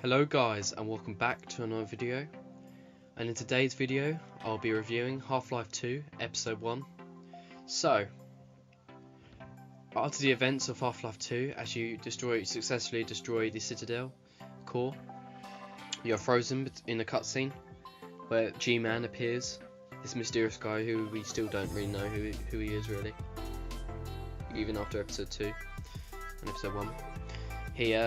Hello guys, and welcome back to another video. And in today's video I'll be reviewing Half-Life 2 episode 1. So after the events of Half-Life 2, as you successfully destroy the Citadel core, you're frozen in a cutscene where G-Man appears, this mysterious guy who we still don't really know who he is really, even after episode 2 and episode 1. He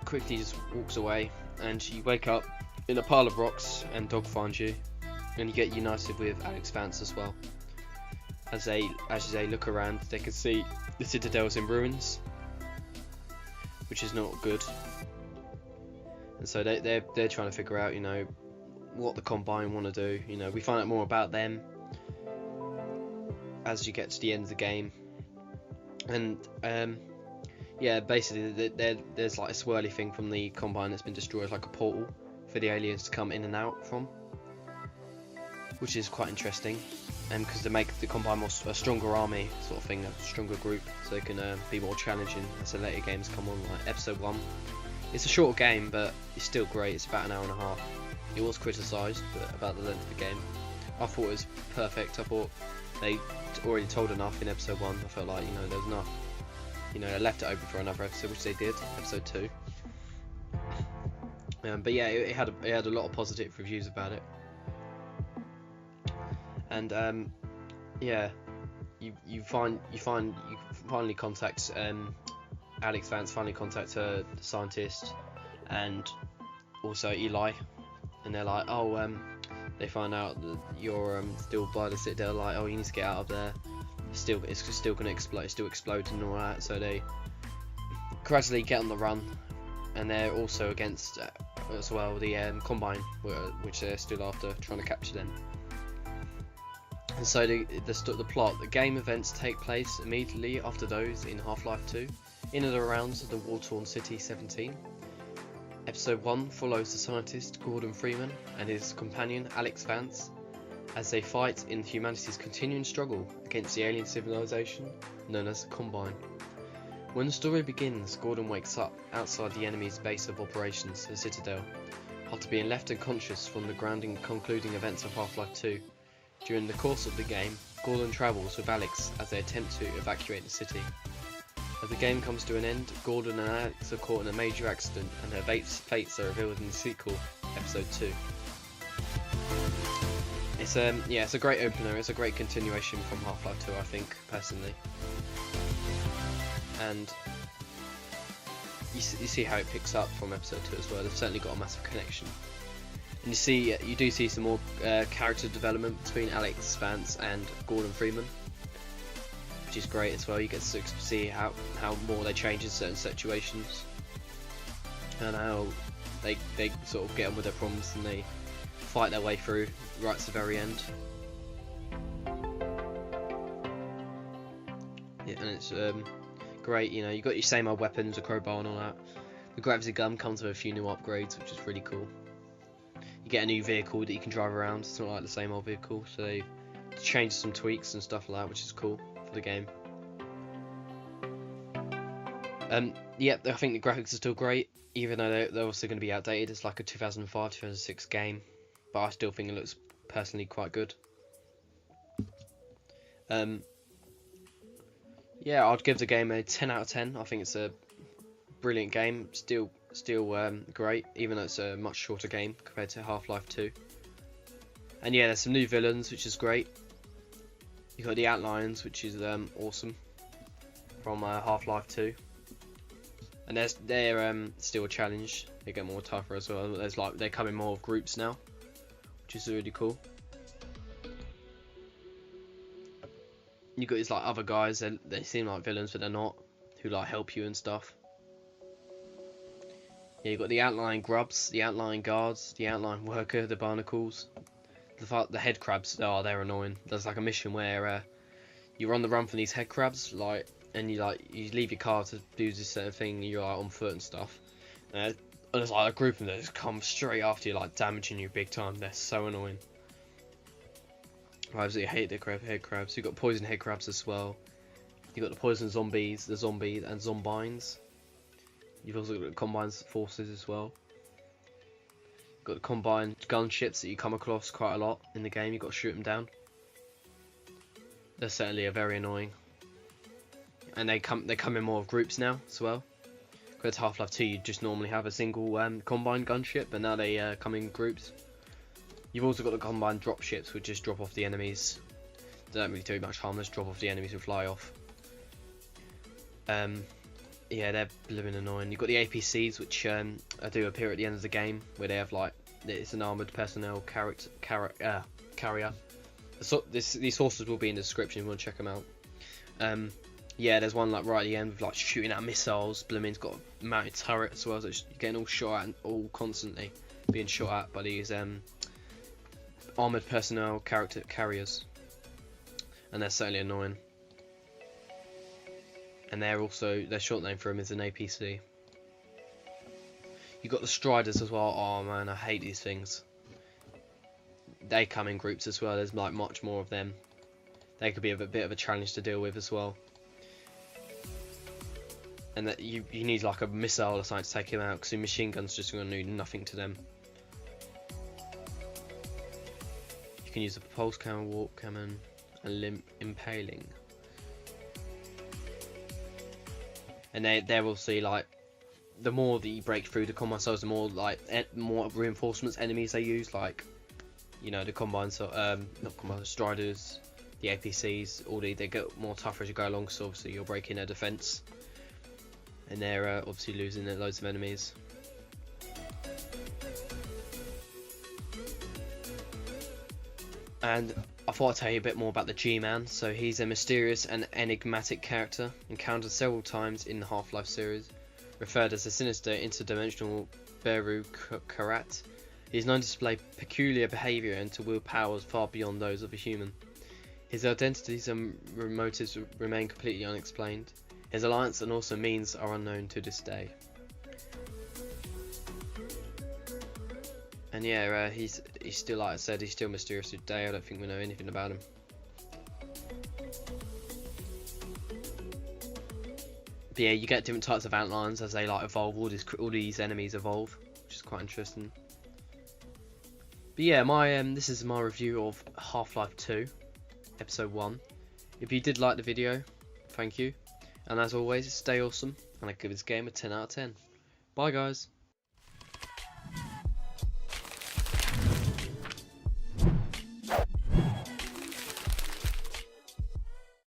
quickly just walks away, and you wake up in a pile of rocks, and Dog finds you, and you get united with Alex Vance as well. As they look around, they can see the Citadel's in ruins, which is not good. And so they're trying to figure out, what the Combine want to do. We find out more about them as you get to the end of the game, and yeah, basically there's like a swirly thing from the Combine that's been destroyed, like a portal for the aliens to come in and out from, which is quite interesting, and because they make the Combine a stronger army sort of thing, a stronger group, so they can be more challenging as the later games come on, like episode 1. It's a short game, but it's still great. It's about an hour and a half. It was criticised about the length of the game. I thought it was perfect. I thought they already told enough in episode 1. I felt like there was enough. They left it open for another episode, which they did, episode 2. But yeah, it had a lot of positive reviews about it. And yeah, you finally contact Alex Vance, finally contacts the scientist, and also Eli, and they're like, they find out that you're still by the Citadel, like, you need to get out of there. It's still gonna explode. It's still exploding and all that. So they gradually get on the run, and they're also against as well the Combine, which they're still after, trying to capture them. And so the game events take place immediately after those in Half-Life 2, in and around the war-torn City 17. Episode 1 follows the scientist Gordon Freeman and his companion Alex Vance as they fight in humanity's continuing struggle against the alien civilization known as the Combine. When the story begins, Gordon wakes up outside the enemy's base of operations, the Citadel, after being left unconscious from the concluding events of Half-Life 2. During the course of the game, Gordon travels with Alex as they attempt to evacuate the city. As the game comes to an end, Gordon and Alex are caught in a major accident, and their fates are revealed in the sequel, episode 2. It's it's a great opener. It's a great continuation from Half-Life 2, I think, personally. And you see how it picks up from episode 2 as well. They've certainly got a massive connection. And you do see some more character development between Alex Vance and Gordon Freeman, which is great as well. You get to see how more they change in certain situations, and how they sort of get on with their problems, and they fight their way through right to the very end. Yeah, and it's great. You got your same old weapons, a crowbar and all that. The gravity gun comes with a few new upgrades, which is really cool. You get a new vehicle that you can drive around. It's not like the same old vehicle, so they changed some tweaks and stuff like that, which is cool for the game. Yeah, I think the graphics are still great, even though they're also going to be outdated. It's like a 2005-2006 game, but I still think it looks personally quite good. Yeah, I'd give the game a 10 out of 10. I think it's a brilliant game. Still great, even though it's a much shorter game compared to Half-Life 2. And yeah, there's some new villains, which is great. You got the Outliers, which is awesome, from Half-Life 2. And they're still a challenge. They get more tougher as well. They're coming more of groups now, which is really cool. You got these other guys. They seem like villains, but they're not. Who help you and stuff. Yeah, you got the outlying grubs, the outlying guards, the outlying worker, the barnacles, the head crabs. They're annoying. There's a mission where you're on the run from these head crabs, and you leave your car to do this certain thing. You're on foot and stuff. And there's a group of them that just come straight after you, damaging you big time. They're so annoying. I absolutely hate the head crabs. You've got poison head crabs as well. You've got the poison zombies, the zombies and zombines. You've also got Combine's forces as well. Got the combined gunships that you come across quite a lot in the game. You've got to shoot them down. They're certainly very annoying. And they come in more of groups now as well. Compared to Half-Life 2, you just normally have a single combined gunship, but now they come in groups. You've also got the combined dropships, which just drop off the enemies. They don't really do much harm, just drop off the enemies who fly off. Yeah, they're blooming annoying. You've got the APCs, which do appear at the end of the game, where they have like, it's an armoured personnel carrier. So these sources will be in the description if you want to check them out. Yeah, there's one like right at the end with like shooting out missiles. Blooming's got a mounted turret as well, so you're getting all shot at and all constantly being shot at by these armoured personnel carriers, and they're certainly annoying. And their short name for them is an APC. You've got the Striders as well. Oh man, I hate these things. They come in groups as well. There's like much more of them. They could be a bit of a challenge to deal with as well. And that you need like a missile or something to take him out, because the machine gun's just going to do nothing to them. You can use a pulse cannon, warp cannon, and limb impaling. And they're obviously like, the more that you break through the combine cells, the more like more reinforcements enemies they use, like, you know, the combines, not combines, Striders, the APCs, all they get more tougher as you go along, so obviously you're breaking their defense, and they're obviously losing loads of enemies. And I thought I'd tell you a bit more about the G-Man. So he's a mysterious and enigmatic character, encountered several times in the Half-Life series, referred as a sinister interdimensional Beru Karat. He is known to display peculiar behaviour and to wield powers far beyond those of a human. His identities and motives remain completely unexplained. His alliance and also means are unknown to this day. And yeah, he's still, like I said, he's still mysterious today. I don't think we know anything about him. But yeah, you get different types of antlines as they like evolve. All these enemies evolve, which is quite interesting. But yeah, this is my review of Half-Life 2, Episode 1. If you did like the video, thank you. And as always, stay awesome, and I give this game a 10 out of 10. Bye guys.